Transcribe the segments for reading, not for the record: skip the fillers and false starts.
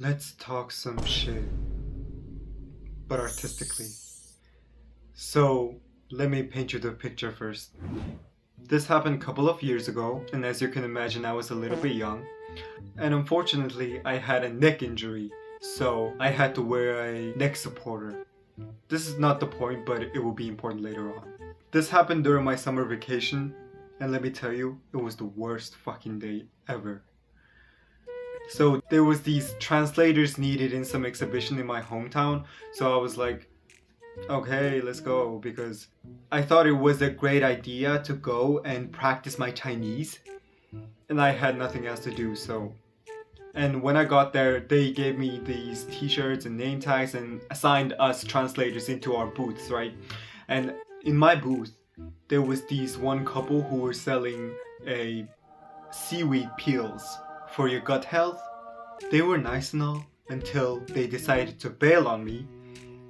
Let's talk some shit, but artistically. So, let me paint you the picture first. This happened a couple of years ago, and as you can imagine, I was a little bit young. And unfortunately, I had a neck injury, so I had to wear a neck supporter. This is not the point, but it will be important later on. This happened during my summer vacation, and let me tell you, it was the worst fucking day ever. So there was these translators needed in some exhibition in my hometown, so I was like, okay, let's go, because I thought it was a great idea to go and practice my Chinese, and I had nothing else to do, so. And when I got there, they gave me these t-shirts and name tags and assigned us translators into our booths, right? And in my booth, there was these one couple who were selling a seaweed peels for your gut health. They were nice and all until they decided to bail on me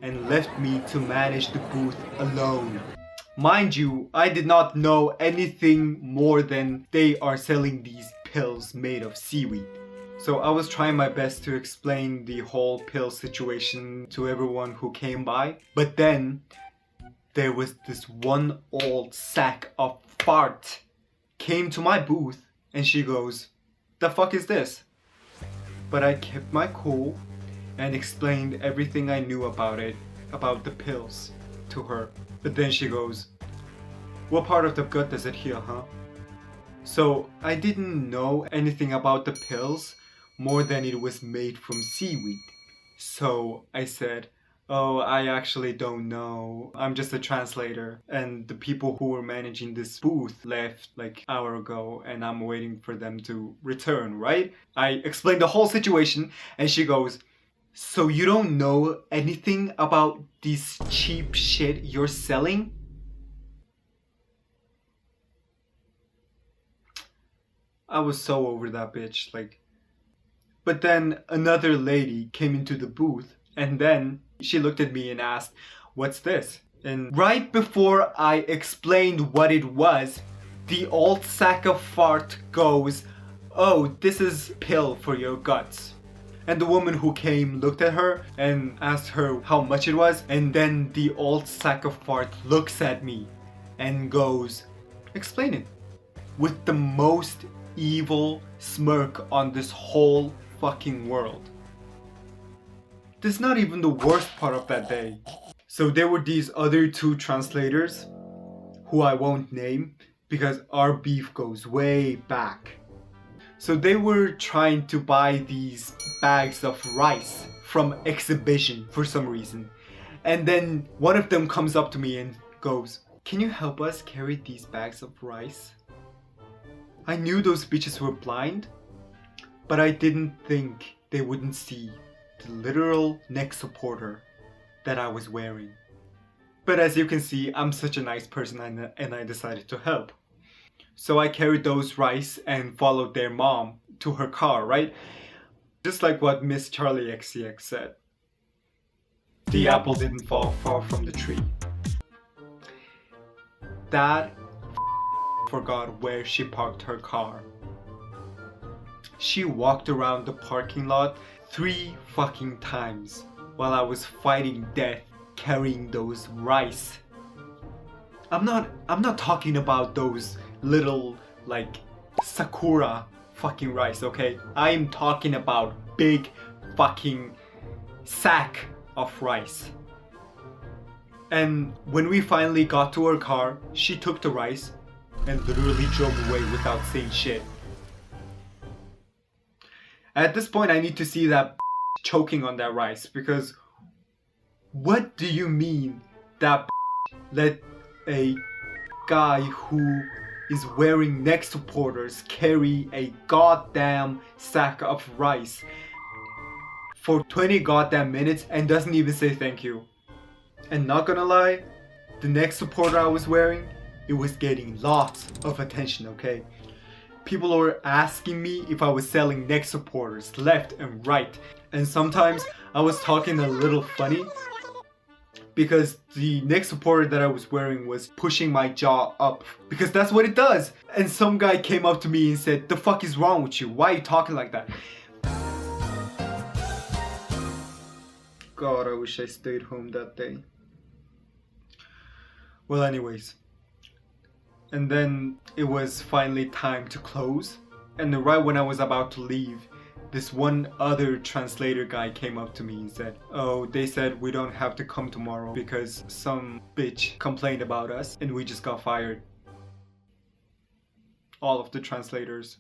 and left me to manage the booth alone. Mind you, I did not know anything more than they are selling these pills made of seaweed. So I was trying my best to explain the whole pill situation to everyone who came by. But then there was this one old sack of fart came to my booth and she goes, "The fuck is this?" But I kept my cool and explained everything I knew about it, about the pills, to her. But then she goes, "What part of the gut does it heal, huh?" So I didn't know anything about the pills more than it was made from seaweed. So I said, "Oh, I actually don't know. I'm just a translator. And the people who were managing this booth left like an hour ago and I'm waiting for them to return, right?" I explained the whole situation and she goes, "So you don't know anything about this cheap shit you're selling?" I was so over that bitch, like. But then another lady came into the booth and then she looked at me and asked, "What's this?" And right before I explained what it was, the old sack of fart goes, "Oh, this is pill for your guts." And the woman who came looked at her and asked her how much it was, and then the old sack of fart looks at me and goes, "Explain it," with the most evil smirk on this whole fucking world. This is not even the worst part of that day. So there were these other two translators who I won't name because our beef goes way back. So they were trying to buy these bags of rice from exhibition for some reason. And then one of them comes up to me and goes, "Can you help us carry these bags of rice?" I knew those bitches were blind, but I didn't think they wouldn't see the literal neck supporter that I was wearing. But as you can see, I'm such a nice person and I decided to help. So I carried those rice and followed their mom to her car, right? Just like what Miss Charlie XCX said. The apple didn't fall far from the tree. That forgot where she parked her car. She walked around the parking lot 3 fucking times while I was fighting death carrying those rice. I'm not talking about those little like sakura fucking rice, okay? I am talking about big fucking sack of rice. And when we finally got to her car, she took the rice and literally drove away without saying shit. At this point, I need to see that choking on that rice, because what do you mean that let a guy who is wearing neck supporters carry a goddamn sack of rice for 20 goddamn minutes and doesn't even say thank you? And not gonna lie, the neck supporter I was wearing, it was getting lots of attention, okay? People were asking me if I was selling neck supporters left and right. And sometimes I was talking a little funny because the neck supporter that I was wearing was pushing my jaw up, because that's what it does. And some guy came up to me and said, "The fuck is wrong with you? Why are you talking like that?" God, I wish I stayed home that day. Well, anyways. And then it was finally time to close. And right when I was about to leave, this one other translator guy came up to me and said, "Oh, they said we don't have to come tomorrow because some bitch complained about us and we just got fired." All of the translators.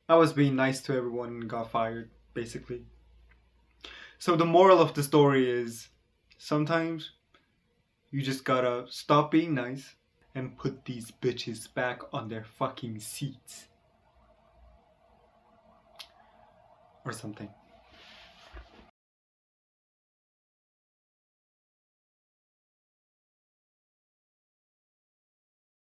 I was being nice to everyone and got fired, basically. So the moral of the story is sometimes you just gotta stop being nice and put these bitches back on their fucking seats. Or something.